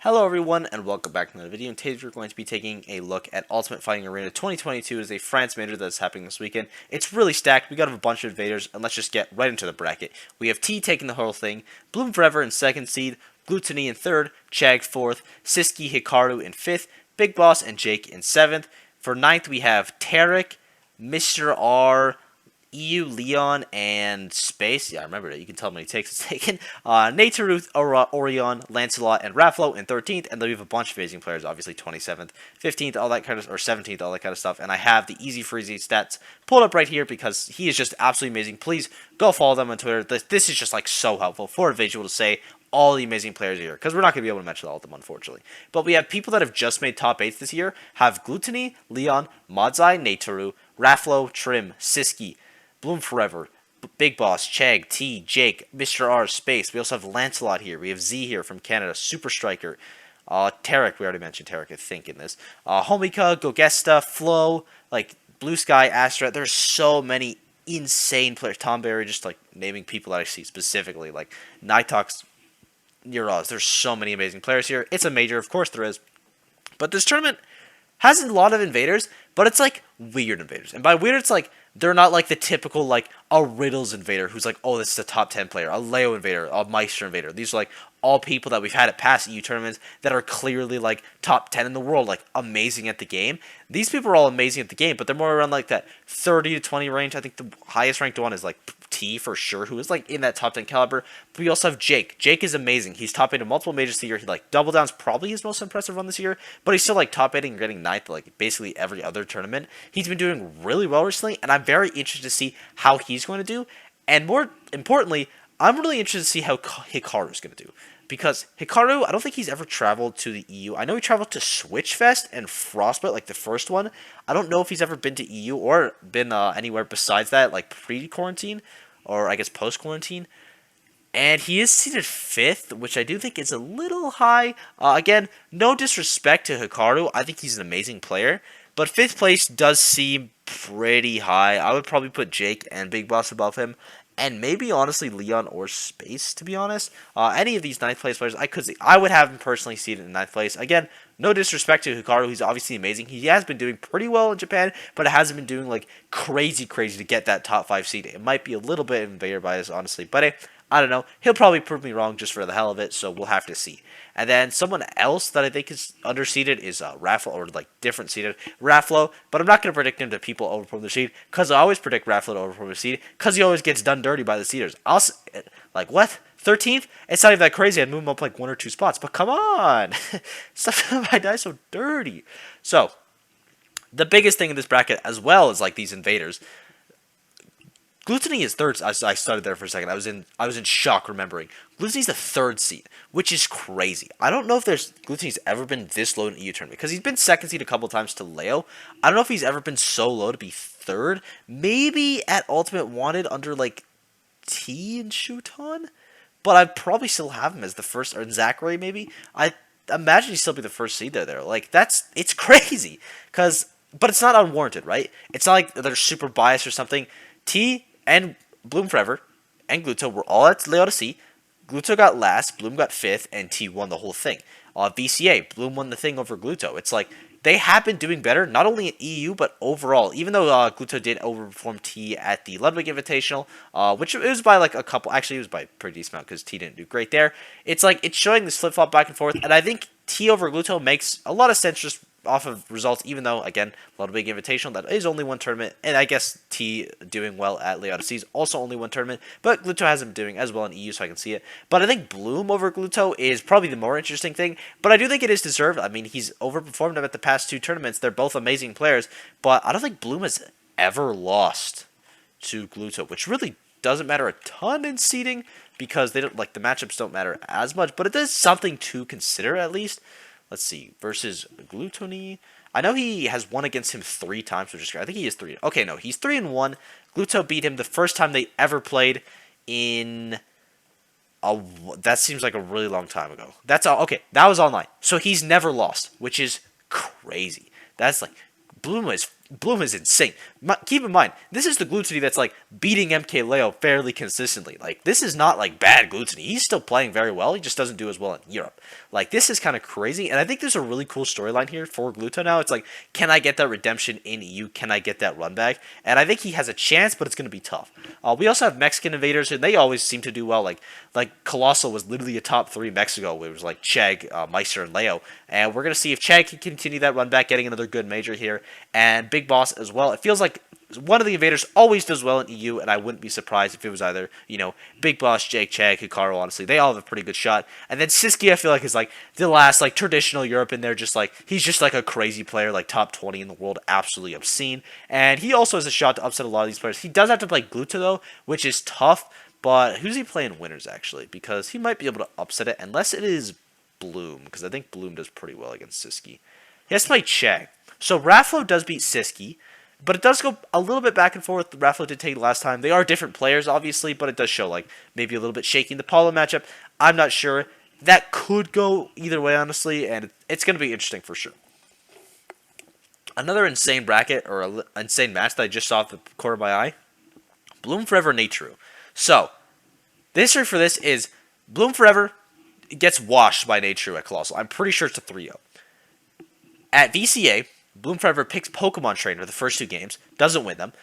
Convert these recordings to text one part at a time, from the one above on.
Hello everyone and welcome back to another video. And today we're going to be taking a look at Ultimate Fighting Arena 2022. It is a France major that's happening this weekend. It's really stacked. We got a bunch of invaders, and let's just get right into the bracket. We have T taking the whole thing, Bloom Forever in 2nd seed, Glutiny in 3rd, Chag 4th, Siski, Hikaru in 5th, Big Boss and Jake in 7th. For 9th we have Tarek, Mr. R, EU, Leon, and Space. Yeah, I remember that. You can tell how many takes it's taken. Nateruth, Orion, Lancelot, and Rafflo in 13th. And then we have a bunch of amazing players, obviously 27th, 15th, all that kind of, or 17th, all that kind of stuff. And I have the Eazyfreezie stats pulled up right here because he is just absolutely amazing. Please go follow them on Twitter. This is just like so helpful for a visual to say all the amazing players here, because we're not going to be able to mention all of them, unfortunately. But we have people that have just made top 8s this year, have Glutiny, Leon, Modzai, Nateru, Rafflo, Trim, Siski, Bloom Forever, Big Boss, Chag, T, Jake, Mr. R, Space. We also have Lancelot here. We have Z here from Canada, Super Striker. Tarek, we already mentioned Tarek, I think, in this. Homika, Gogesta, Flo, like Blue Sky, Astra. There's so many insane players. Tom Berry, just like naming people that I see specifically, like Nightox, Neuros. There's so many amazing players here. It's a major, of course there is. But this tournament has a lot of invaders, but it's like weird invaders. And by weird, it's like they're not like the typical like a Riddles invader who's like, oh, this is a top 10 player, a Leo invader, a Meister invader. These are like all people that we've had at past EU tournaments that are clearly like top 10 in the world, like amazing at the game. These people are all amazing at the game, but they're more around like that 30 to 20 range. I think the highest ranked one is like T for sure, who is like in that top 10 caliber. But we also have Jake. Jake is amazing. He's top 8 in multiple majors this year. He like Double Down's probably his most impressive run this year, but he's still like top 8 and getting 9th like basically every other tournament. He's been doing really well recently, and I'm very interested to see how he's going to do. And more importantly, I'm really interested to see how Hikaru is going to do. Because Hikaru, I don't think he's ever traveled to the EU. I know he traveled to Switchfest and Frostbite, like the first one. I don't know if he's ever been to EU or been anywhere besides that, like pre-quarantine, or I guess post-quarantine. And he is seated 5th, which I do think is a little high. Again, no disrespect to Hikaru. I think he's an amazing player. But 5th place does seem pretty high. I would probably put Jake and Big Boss above him. And maybe, honestly, Leon or Space, to be honest. Any of these 9th place players, I could see. I would have him personally seated in 9th place. Again, no disrespect to Hikaru. He's obviously amazing. He has been doing pretty well in Japan, but it hasn't been doing, like, crazy to get that top 5 seed. It might be a little bit invader bias, honestly. But, hey, I don't know. He'll probably prove me wrong just for the hell of it, so we'll have to see. And then someone else that I think is underseeded is Rafflo, or like different seeded Rafflo. But I'm not going to predict him to people overperform the seed, because I always predict Rafflo to overperform the seed, because he always gets done dirty by the seeders. Like, what? 13th? It's not even that crazy. I'd move him up like 1 or 2 spots. But come on! Stop my die so dirty. So, the biggest thing in this bracket, as well as like these invaders, Glutiny is 3rd. I started there for a second. I was in shock remembering. Glutiny's the 3rd seed, which is crazy. I don't know if Glutiny's ever been this low in an EU tournament, because he's been 2nd seed a couple times to Leo. I don't know if he's ever been so low to be 3rd. Maybe at Ultimate Wanted under like T and Shuton, but I'd probably still have him as the 1st, or in Zachary maybe. I imagine he'd still be the 1st seed there. Like it's crazy, but it's not unwarranted, right? It's not like they're super biased or something. T and Bloom Forever and Gluto were all at Leo to see. Gluto got last, Bloom got 5th, and T won the whole thing. VCA, Bloom won the thing over Gluto. It's like they have been doing better, not only in EU, but overall. Even though Gluto did overperform T at the Ludwig Invitational, which it was by like a couple, actually it was by a pretty decent amount because T didn't do great there. It's like, it's showing this flip-flop back and forth, and I think T over Gluto makes a lot of sense just off of results, even though, again, Ludwig Invitational, that is only one tournament, and I guess T doing well at Laodicea is also only one tournament, but Gluto hasn't been doing as well in EU, so I can see it. But I think Bloom over Gluto is probably the more interesting thing, but I do think it is deserved. I mean, he's overperformed him at the past 2 tournaments. They're both amazing players, but I don't think Bloom has ever lost to Gluto, which really doesn't matter a ton in seeding, because they don't, like, the matchups don't matter as much, but it is something to consider at least. Let's see, versus Glutony. I know he has won against him 3 times, which is great. I think he is 3. Okay, no, he's 3-1. Gluto beat him the first time they ever played in that seems like a really long time ago. That's all. Okay, that was online. So he's never lost, which is crazy. That's like, Bloom is Bloom is insane. Keep in mind, this is the Glutiny that's like beating MKLeo fairly consistently. Like, this is not like bad Glutiny. He's still playing very well. He just doesn't do as well in Europe. Like, this is kind of crazy. And I think there's a really cool storyline here for Gluto now. It's like, can I get that redemption in EU? Can I get that run back? And I think he has a chance, but it's going to be tough. We also have Mexican invaders, and they always seem to do well. Like Colossal was literally a top 3 Mexico. It was like Chegg, Meister, and Leo. And we're going to see if Chegg can continue that run back, getting another good major here. And Big Boss as well. It feels like one of the invaders always does well in EU, and I wouldn't be surprised if it was either, Big Boss, Jake, Chegg, Hikaru, honestly. They all have a pretty good shot. And then Siski, I feel like, is like the last, like, traditional Europe in there, just like, he's just like a crazy player, like top 20 in the world, absolutely obscene. And he also has a shot to upset a lot of these players. He does have to play Gluto, though, which is tough, but who's he playing winners, actually? Because he might be able to upset it, unless it is Bloom, because I think Bloom does pretty well against Siski. He has to play Chegg. So Rafflo does beat Siski, but it does go a little bit back and forth. Rafflo did take last time. They are different players, obviously, but it does show like maybe a little bit shaky in the Paulo matchup. I'm not sure. That could go either way, honestly, and it's going to be interesting for sure. Another insane bracket, or insane match that I just saw at the corner of my eye. Bloom Forever, Natru. So, the history for this is Bloom Forever gets washed by Natru at Colossal. I'm pretty sure it's a 3-0. At VCA, Bloom Forever picks Pokemon Trainer the first 2 games, doesn't win them,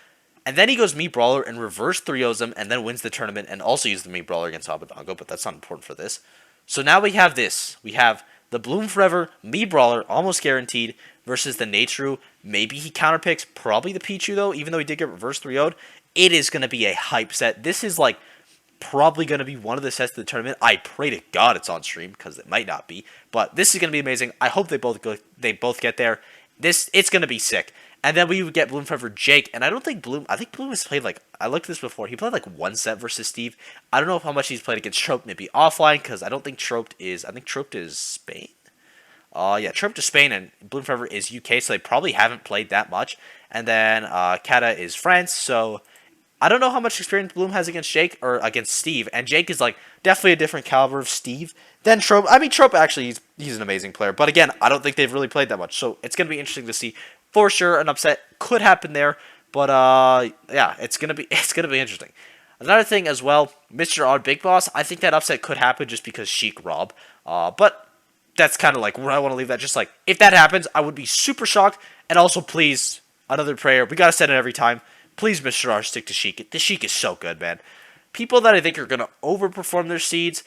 and then he goes Mii Brawler and reverse 3-0s them, and then wins the tournament, and also uses the Mii Brawler against Abadongo, but that's not important for this. So now we have this. We have the Bloom Forever Mii Brawler, almost guaranteed, versus the Natru. Maybe he counterpicks, probably the Pichu, though, even though he did get reverse 3-0'd. It is going to be a hype set. This is, like, probably going to be one of the sets of the tournament. I pray to God it's on stream, because it might not be, but this is going to be amazing. I hope they both get there. It's going to be sick. And then we would get Bloom Forever Jake, and I think Bloom has played, like, I looked at this before, he played, like, 1 set versus Steve. I don't know how much he's played against Trope, maybe offline, because I think Trope is Spain? Yeah, Trope is Spain, and Bloom Forever is UK, so they probably haven't played that much. And then, Kata is France, so I don't know how much experience Bloom has against Jake, or against Steve, and Jake is, like, definitely a different caliber of Steve than Trope. I mean, Trope, actually, he's an amazing player, but again, I don't think they've really played that much, so it's going to be interesting to see. For sure, an upset could happen there, but yeah, it's gonna be interesting. Another thing as well, Mr. Odd Big Boss, I think that upset could happen just because Sheik Rob, but that's kind of like where I want to leave that. Just like if that happens, I would be super shocked. And also, please, another prayer. We gotta set it every time. Please, Mr. R, stick to Sheik. The Sheik is so good, man. People that I think are gonna overperform their seeds.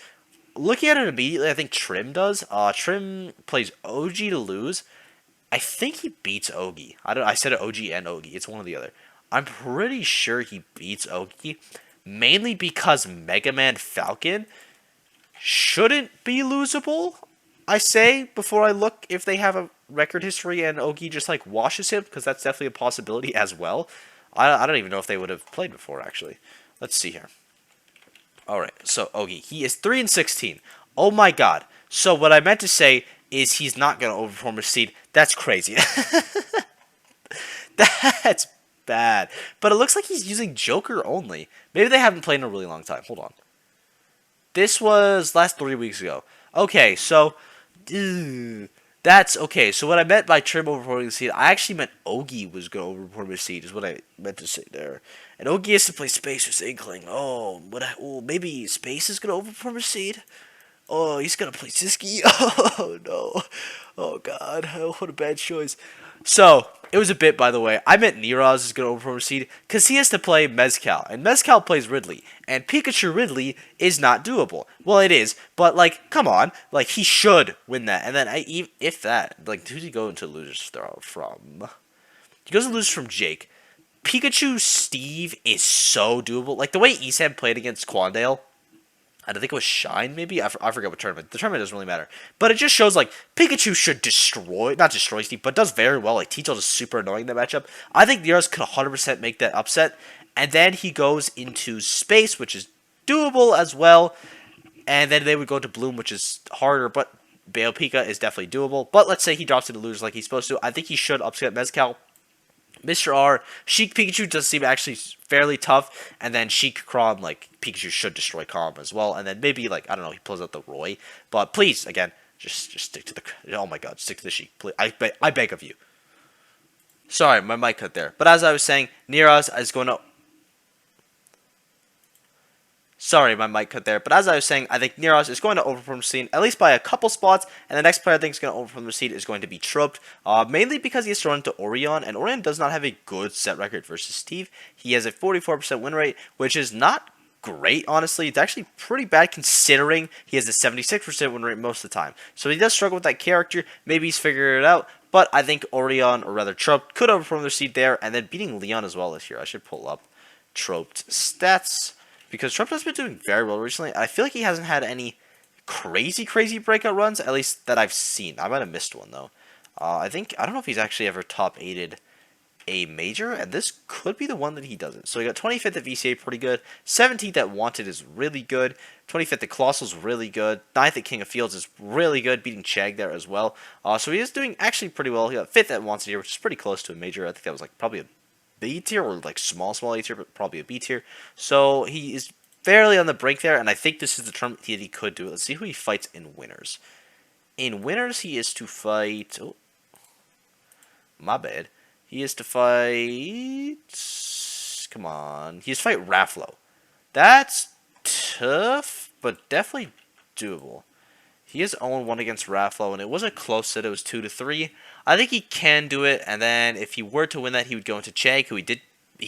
Looking at it immediately, I think Trim does. Trim plays OG to lose. I think he beats Ogi. I said it OG and Ogi. It's one or the other. I'm pretty sure he beats Ogi, mainly because Mega Man Falcon shouldn't be losable. I say before I look if they have a record history and Ogi just like washes him, because that's definitely a possibility as well. I don't even know if they would have played before actually. Let's see here. All right, so Ogi, he is 3-16. Oh my God. So what I meant to say is he's not going to overperform his seed. That's crazy. That's bad. But it looks like he's using Joker only. Maybe they haven't played in a really long time. Hold on. This was last 3 weeks ago. Okay, so that's okay. So what I meant by Trim overperforming the seed, I actually meant Ogi was going to overperform his seed, is what I meant to say there. And Ogi has to play Space with Inkling. Oh, maybe Space is going to overperform his seed? Oh, he's going to play Siski. Oh, no. Oh, God. What a bad choice. So, it was a bit, by the way. I meant Niraz is going to overperform seed because he has to play Mezcal. And Mezcal plays Ridley. And Pikachu Ridley is not doable. Well, it is. But, like, come on. Like, he should win that. And then, if that, like, who's he going to lose from? He goes to lose from Jake. Pikachu Steve is so doable. Like, the way Esam played against Quandale, I think it was Shine, maybe? I forget what tournament. The tournament doesn't really matter. But it just shows, like, Pikachu should not destroy Steve, but does very well. Like, T-Tail is super annoying in that matchup. I think Neros could 100% make that upset. And then he goes into Space, which is doable as well. And then they would go to Bloom, which is harder, but Bayo Pika is definitely doable. But let's say he drops into losers like he's supposed to. I think he should upset Mezcal. Mr. R, Sheik Pikachu does seem actually fairly tough, and then Sheik Crom, like, Pikachu should destroy Calm as well, and then maybe, like, I don't know, he pulls out the Roy, but please, again, just stick to the, oh my God, stick to the Sheik, please, I beg of you. Sorry, my mic cut there. But as I was saying, Niraz is going to... Sorry, my mic cut there. But as I was saying, I think Niraz is going to overperform Racine, at least by a couple spots. And the next player I think is going to overperform Racine is going to be Trope. Mainly because he is thrown into Orion. And Orion does not have a good set record versus Steve. He has a 44% win rate, which is not great, honestly. It's actually pretty bad considering he has a 76% win rate most of the time. So he does struggle with that character. Maybe he's figured it out. But I think Orion, or rather Trope, could overperform their seed there. And then beating Leon as well this year. I should pull up Trope's stats. Because Trump has been doing very well recently. I feel like he hasn't had any crazy breakout runs, at least that I've seen. I might have missed one, though. I don't know if he's actually ever top 8'd a major, and this could be the one that he doesn't. So he got 25th at VCA, pretty good. 17th at Wanted is really good. 25th at Colossal is really good. 9th at King of Fields is really good, beating Chag there as well. So he is doing actually pretty well. He got 5th at Wanted here, which is pretty close to a major. I think that was like probably a B tier or like small A tier, but probably a B tier. So he is fairly on the brink there, and I think this is the tournament that he could do it. Let's see who he fights in winners. In winners, he is to fight. Oh, my bad. He is to fight. Come on. He is to fight Rafflo. That's tough, but definitely doable. He is 0-1 against Rafflo, and it wasn't close set. It was 2-3. I think he can do it, and then if he were to win that, he would go into Chag, who he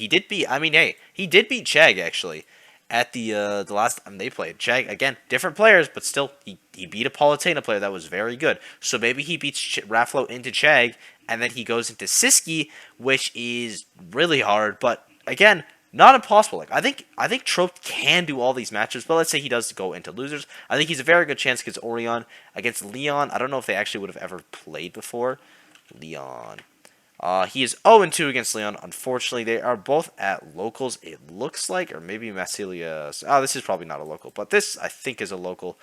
did beat. I mean, hey, he did beat Chag, actually, at the last time they played. Chag, again, different players, but still, he beat a Palutena player that was very good. So maybe he beats Rafflo into Chag, and then he goes into Siski, which is really hard, but again, not impossible. Like I think Trope can do all these matches, but let's say he does go into losers. I think he's a very good chance against Orion. Against Leon, I don't know if they actually would have ever played before. Leon. He is 0-2 against Leon. Unfortunately, they are both at locals, it looks like, or maybe Massilia. Oh, this is probably not a local, but this I think is a local.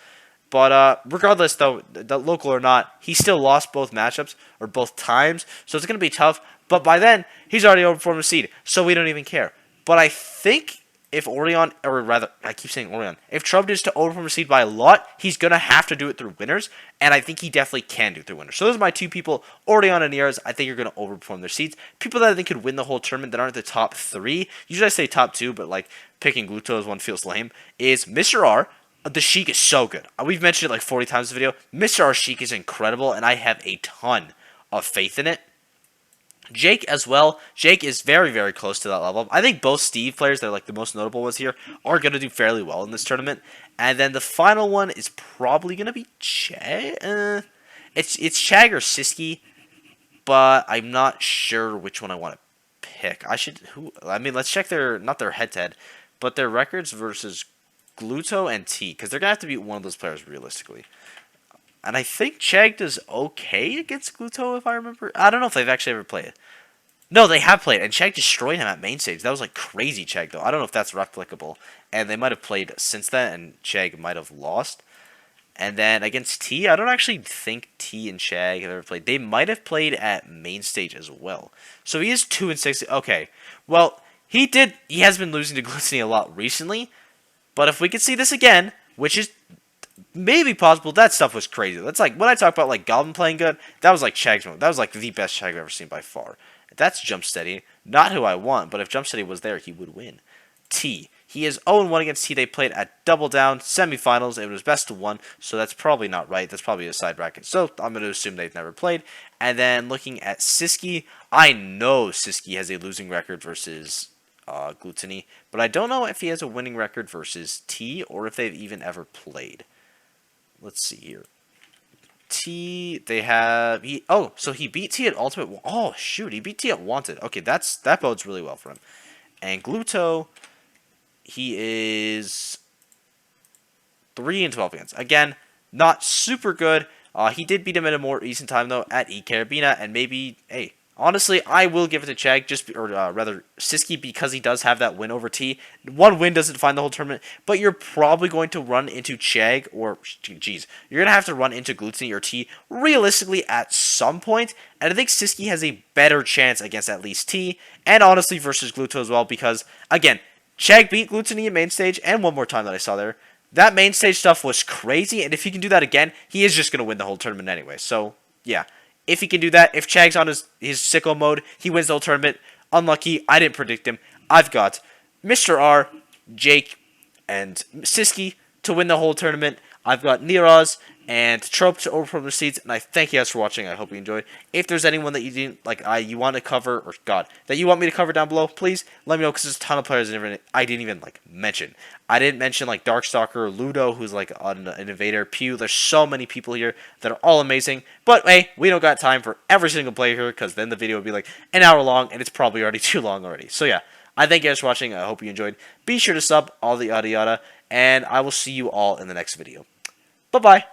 But regardless, though, the local or not, he still lost both matchups, or both times, so it's going to be tough. But by then, he's already overperformed the seed, so we don't even care. But I think if Orion, or rather, I keep saying Orion, if Trump is to overperform the seed by a lot, he's going to have to do it through winners, and I think he definitely can do it through winners. So those are my two people, Orion and Niraz. I think are going to overperform their seeds. People that I think could win the whole tournament that aren't the top 3, usually I say top 2, but like picking Gluto as one feels lame, is Mr. R. The Sheik is so good. We've mentioned it like 40 times in the video. Mr. R Sheik is incredible, and I have a ton of faith in it. Jake as well. Jake is very close to that level. I think both Steve players, they're like the most notable ones here, are going to do fairly well in this tournament. And then the final one is probably going to be Chag. It's Chag or Siski, but I'm not sure which one I want to pick. I mean, let's check not their head-to-head, but their records versus Gluto and T, because they're going to have to beat one of those players realistically. And I think Chag does okay against Gluto, if I remember. I don't know if they've actually ever played it. No, they have played, and Chag destroyed him at main stage. That was like crazy Chag, though. I don't know if that's replicable. And they might have played since then, and Chag might have lost. And then against T, I don't actually think T and Chag have ever played. They might have played at main stage as well. So he is 2-6. Okay, well, he has been losing to Glutiny a lot recently. But if we could see this again, which is maybe possible, that stuff was crazy. That's like, when I talk about like Goblin playing good, that was like Chag's move. That was like the best Chag I've ever seen by far. That's Jump Steady. Not who I want, but if Jump Steady was there, he would win. T. He is 0-1 against T. They played at Double Down, semifinals. It was best of 1, so that's probably not right. That's probably a side bracket. So I'm going to assume they've never played. And then looking at Siski, I know Siski has a losing record versus Glutiny, but I don't know if he has a winning record versus T or if they've even ever played. Let's see here. T, they have so he beat T at Ultimate. Oh shoot, he beat T at Wanted. Okay, that bodes really well for him. And Gluto, he is 3-12 against. Again, not super good. He did beat him at a more recent time though at Carabina, and maybe honestly, I will give it to Chag, rather Siski, because he does have that win over T. One win doesn't define the whole tournament, but you're probably going to run into Chag, or, geez, you're going to have to run into Glutiny or T realistically at some point, and I think Siski has a better chance against at least T, and honestly versus Gluto as well, because, again, Chag beat Glutiny at main stage, and one more time that I saw there. That main stage stuff was crazy, and if he can do that again, he is just going to win the whole tournament anyway, so, yeah. If he can do that, if Chag's on his sicko mode, he wins the whole tournament. Unlucky, I didn't predict him. I've got Mr. R, Jake, and Siski to win the whole tournament. I've got Niraz and Trope to overperform the seeds, and I thank you guys for watching. I hope you enjoyed. If there's anyone that you didn't like, you want to cover, or God, that you want me to cover down below, please let me know, because there's a ton of players I didn't even like mention. I didn't mention like Darkstalker, Ludo, who's like an invader, Pew. There's so many people here that are all amazing. But hey, we don't got time for every single player here, because then the video would be like an hour long, and it's probably already too long already. So yeah, I thank you guys for watching. I hope you enjoyed. Be sure to sub, all the yada yada, and I will see you all in the next video. Bye-bye.